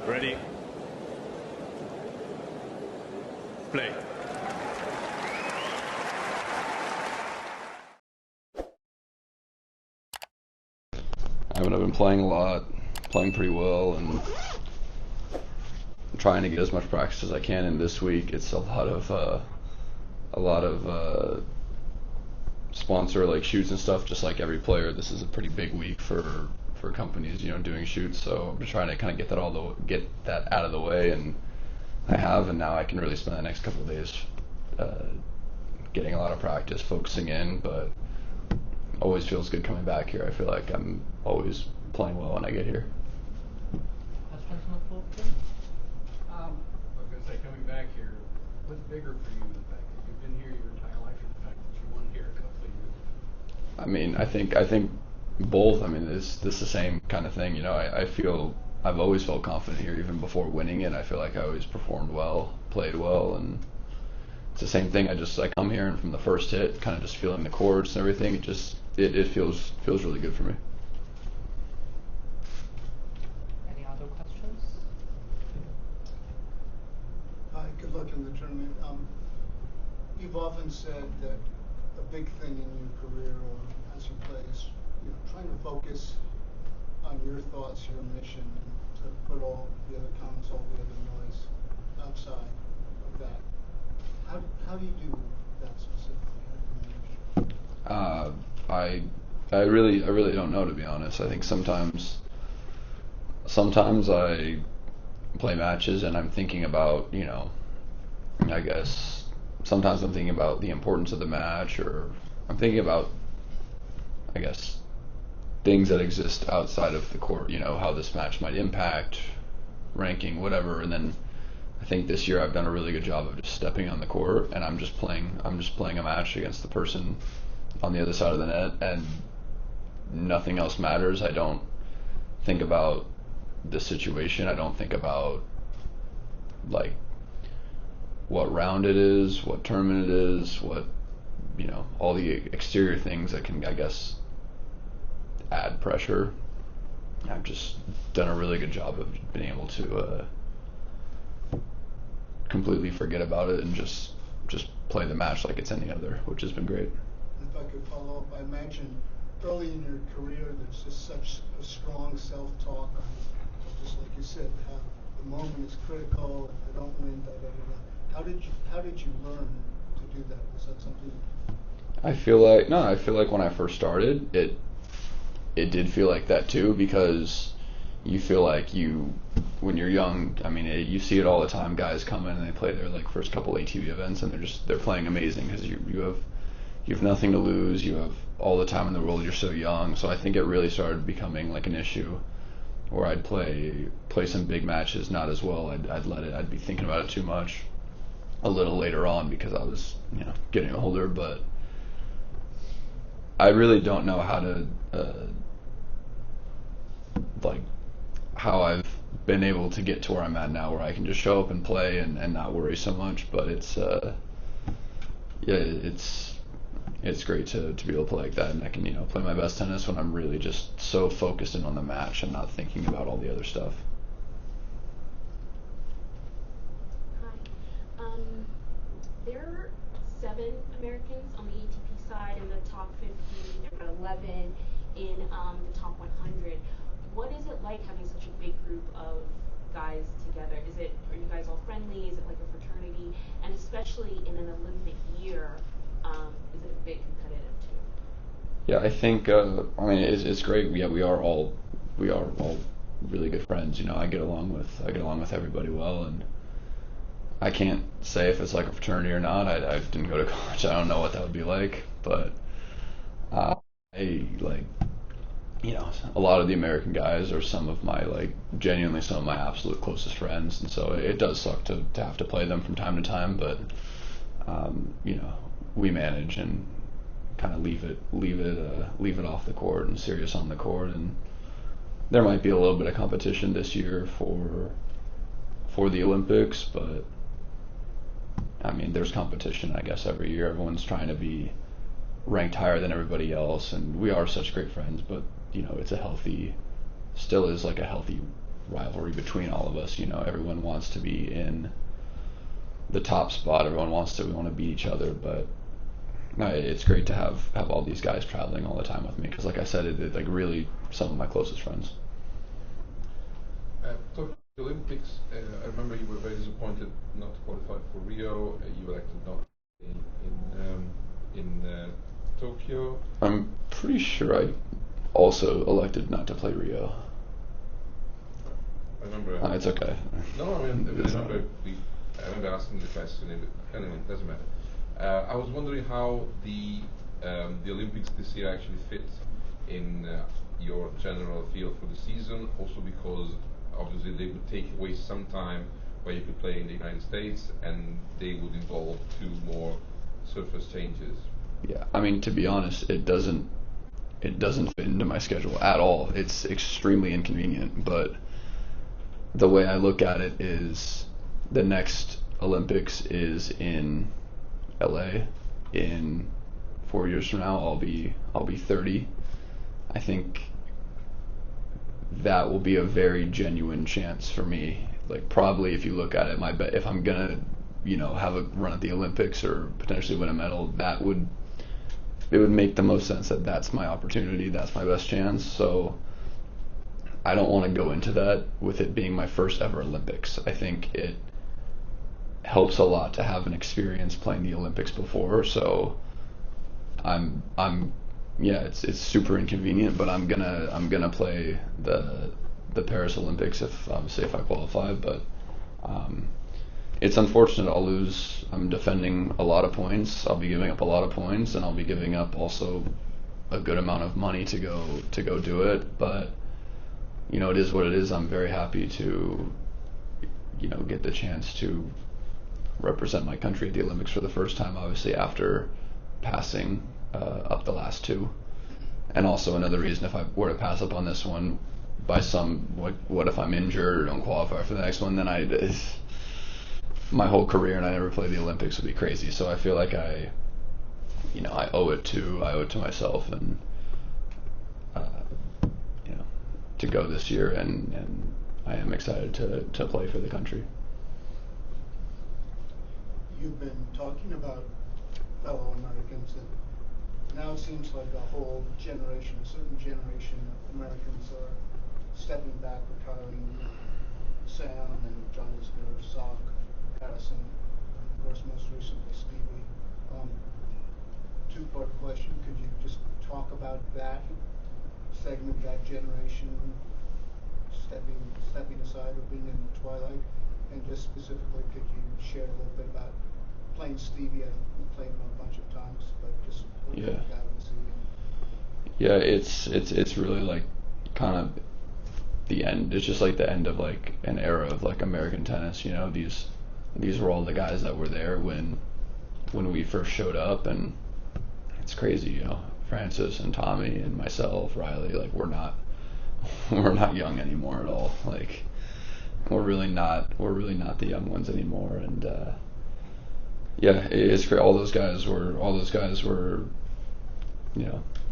Ready? Play. I've been playing a lot, playing pretty well, and trying to get as much practice as I can. And this week, it's a lot of sponsor like shoots and stuff. Just like every player, this is a pretty big week for companies, doing shoots. So I'm trying to kind of get that out of the way, and I have, and now I can really spend the next couple of days getting a lot of practice, focusing in. But always feels good coming back here. I feel like I'm always playing well when I get here. I was going to say, coming back here, what's bigger for you, the fact that you've been here your entire life, or the fact that you won here a couple of years ago? I mean, I think both. I mean, it's the same kind of thing. I feel I've always felt confident here, even before winning it. I feel like I always performed well, played well, and it's the same thing. I come here, and from the first hit, kind of just feeling the chords and everything, it feels really good for me. Any other questions? Hi, good luck in the tournament. You've often said that a big thing in your career or as you play is trying to focus on your thoughts, your mission, and to put all the other comments, all the other noise outside of that. How do you do that specifically? How do you manage? I really don't know, to be honest. I think sometimes I play matches and I'm thinking about, I guess sometimes I'm thinking about the importance of the match, or I'm thinking about, I guess, things that exist outside of the court, how this match might impact ranking, whatever. And then I think this year I've done a really good job of just stepping on the court, and I'm just playing a match against the person on the other side of the net, and nothing else matters. I don't think about the situation. I don't think about like what round it is, what tournament it is, what all the exterior things that can, I guess, add pressure. I've just done a really good job of being able to completely forget about it and just play the match like it's any other, which has been great. If I could follow up, I imagine early in your career there's just such a strong self-talk on, just like you said, how the moment is critical, if I don't win, da da da da. How did you learn to do that? Was that something? I feel like when I first started, it did feel like that too, because you feel like when you're young, I mean, you see it all the time. Guys come in and they play their first couple ATV events, and they're playing amazing because you have nothing to lose. You have all the time in the world. You're so young. So I think it really started becoming like an issue where I'd play some big matches not as well. I'd be thinking about it too much a little later on because I was getting older, but I really don't know how to how I've been able to get to where I'm at now, where I can just show up and play and not worry so much. But it's great to be able to play like that, and I can play my best tennis when I'm really just so focused in on the match and not thinking about all the other stuff. Hi. There are 7 Americans on the ATP side in the top 50. There are 11 in the top 100. What is it like having such a big group of guys together? Are you guys all friendly? Is it like a fraternity? And especially in an Olympic year, is it a bit competitive too? Yeah, I think I mean it's great. Yeah, we are all really good friends. I get along with everybody well, and I can't say if it's like a fraternity or not. I didn't go to college. I don't know what that would be like, but I like. A lot of the American guys are genuinely some of my absolute closest friends, and so it does suck to have to play them from time to time, but we manage and kind of leave it off the court and serious on the court. And there might be a little bit of competition this year for the Olympics, but I mean, there's competition, I guess, every year. Everyone's trying to be ranked higher than everybody else, and we are such great friends, but it's still is like a healthy rivalry between all of us. Everyone wants to be in the top spot. Everyone wants to. We want to beat each other, but no, it's great to have all these guys traveling all the time with me because, like I said, it's like really some of my closest friends. Tokyo Olympics. I remember you were very disappointed not to qualify for Rio. You elected not in Tokyo. I'm pretty sure I also elected not to play Rio. I remember. It's okay. No, I remember asking the question. Anyway, it doesn't matter. I was wondering how the Olympics this year actually fit in your general feel for the season. Also because obviously they would take away some time where you could play in the United States, and they would involve 2 more surface changes. Yeah, I mean, to be honest, it doesn't fit into my schedule at all. It's extremely inconvenient, but the way I look at it is the next Olympics is in LA. In 4 years from now, I'll be 30. I think that will be a very genuine chance for me. Like, probably if you look at it, my bet, if I'm gonna have a run at the Olympics or potentially win a medal, it would make the most sense that that's my opportunity, that's my best chance. So I don't want to go into that with it being my first ever Olympics. I think it helps a lot to have an experience playing the Olympics before. So it's super inconvenient, but I'm gonna play the Paris Olympics if I qualify. But it's unfortunate I'll lose. I'm defending a lot of points. I'll be giving up a lot of points, and I'll be giving up also a good amount of money to go do it. But it is what it is. I'm very happy to get the chance to represent my country at the Olympics for the first time, obviously after passing up the last 2. And also another reason, if I were to pass up on this one by what if I'm injured or don't qualify for the next one, then my whole career and I never play the Olympics would be crazy. So I feel like I owe it to myself and to go this year, and I am excited to play for the country. You've been talking about fellow Americans, and now it seems like a whole generation, a certain generation of Americans are stepping back, retiring. Sam and Johnny Smith, Sock, Addison, of course, most recently Stevie. 2-part question: could you just talk about that segment, that generation, stepping aside or being in the twilight? And just specifically, could you share a little bit about playing Stevie? I've played him a bunch of times, but just what you got to see. Yeah, it's really like kind of the end. It's just like the end of like an era of like American tennis. These were all the guys that were there when we first showed up, and it's crazy. Francis and Tommy and myself, Riley, like we're not young anymore at all. Like we're really not the young ones anymore. And it's great. All those guys were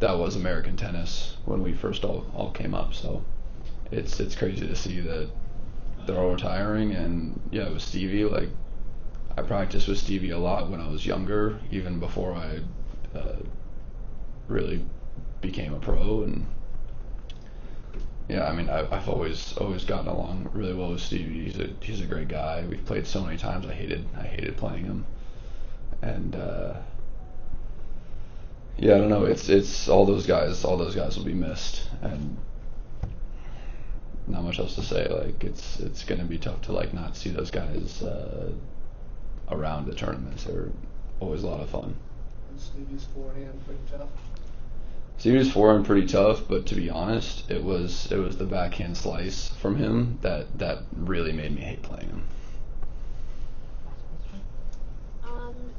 that was American tennis when we first all came up. So it's crazy to see that they're all retiring. And with Stevie, like I practiced with Stevie a lot when I was younger, even before I really became a pro. And I've always gotten along really well with Stevie. He's a great guy. We've played so many times. I hated playing him. And I don't know. It's all those guys will be missed, and not much else to say. Like it's gonna be tough to like not see those guys around the tournaments. They're always a lot of fun. And Stevie's forehand pretty tough. Stevie's forehand pretty tough, but to be honest, it was the backhand slice from him that really made me hate playing him.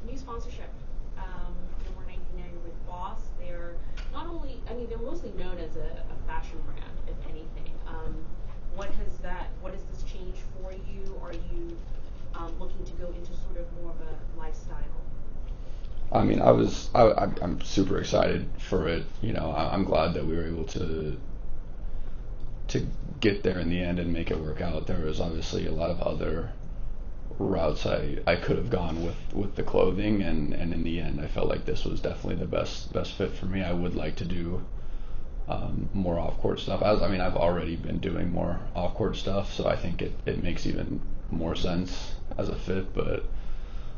New sponsorship. We're 1990 with Boss. They're not only, they're mostly known as a fashion brand, if anything. What has this changed for you? Are you looking to go into sort of more of a lifestyle? I'm super excited for it. I'm glad that we were able to get there in the end and make it work out. There was obviously a lot of other routes I could have gone with the clothing, and in the end I felt like this was definitely the best fit for me. I would like to do more off-court stuff. I've already been doing more off-court stuff, so I think it makes even more sense as a fit, but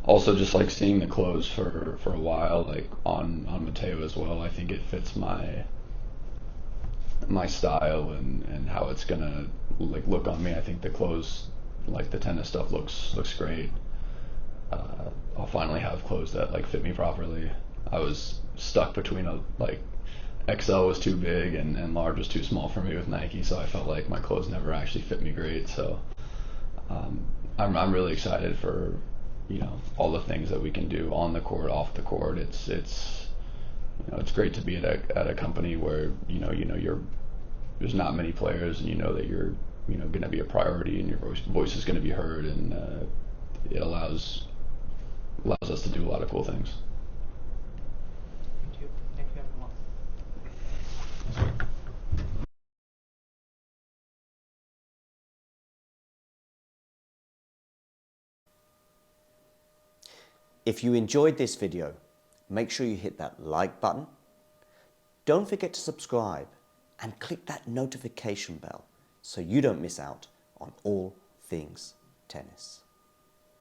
also just like seeing the clothes for a while, like on Mateo as well, I think it fits my style and how it's gonna like look on me. I think the clothes, like the tennis stuff, looks great. I'll finally have clothes that like fit me properly. I was stuck between XL was too big and large was too small for me with Nike, so I felt like my clothes never actually fit me great. So I'm really excited for all the things that we can do on the court, off the court. It's great to be at a company where there's not many players, and that you're going to be a priority, and your voice is going to be heard, and it allows us to do a lot of cool things. Thank you. Thank you, everyone. If you enjoyed this video, make sure you hit that like button. Don't forget to subscribe and click that notification bell so you don't miss out on all things tennis.